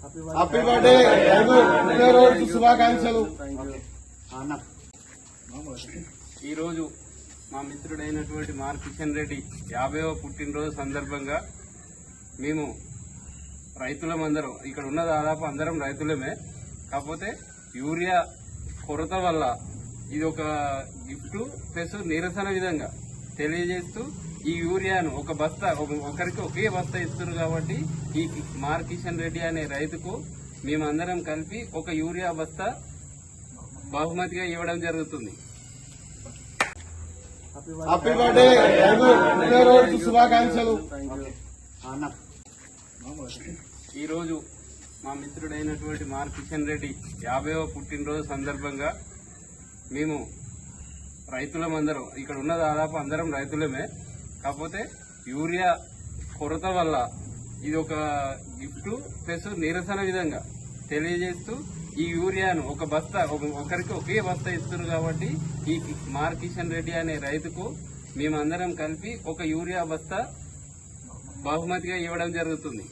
Happy birthday రోజు శుభాకాంక్షలు. ఈరోజు మా మిత్రుడైనటువంటి మార్ కిషన్ రెడ్డి 50వ పుట్టినరోజు సందర్భంగా మేము రైతులమందరం ఇక్కడ ఉన్న దాదాపు అందరం రైతులమే, కాకపోతే యూరియా కొరత వల్ల ఇది ఒక గిఫ్ట్ ప్లస్ నిరసన విధంగా తెలియజేస్తూ ఈ యూరియాను ఒక బస్తా ఒకరికి ఒకే బస్తా ఇస్తున్నారు కాబట్టి ఈ మార్ కిషన్ రెడ్డి అనే రైతుకు మేమందరం కలిపి ఒక యూరియా బస్తా బహుమతిగా ఇవ్వడం జరుగుతుంది. హ్యాపీ బర్త్డే రోజు శుభాకాంక్షలు. ఈరోజు మా మిత్రుడైనటువంటి మార్ కిషన్ రెడ్డి 50వ పుట్టినరోజు సందర్భంగా మేము రైతులమందరం ఇక్కడ ఉన్న దాదాపు అందరం రైతులమే, కాకపోతే యూరియా కొరత వల్ల ఇది ఒక గిఫ్ట్ ప్లస్ నిరసన విధంగా తెలియజేస్తూ ఈ యూరియాను ఒక బస్తా ఒకరికి ఒకే బస్తా ఇస్తున్నారు కాబట్టి ఈ మార్ కిషన్ రెడ్డి అనే రైతుకు మేమందరం కలిపి ఒక యూరియా బస్తా బహుమతిగా ఇవ్వడం జరుగుతుంది.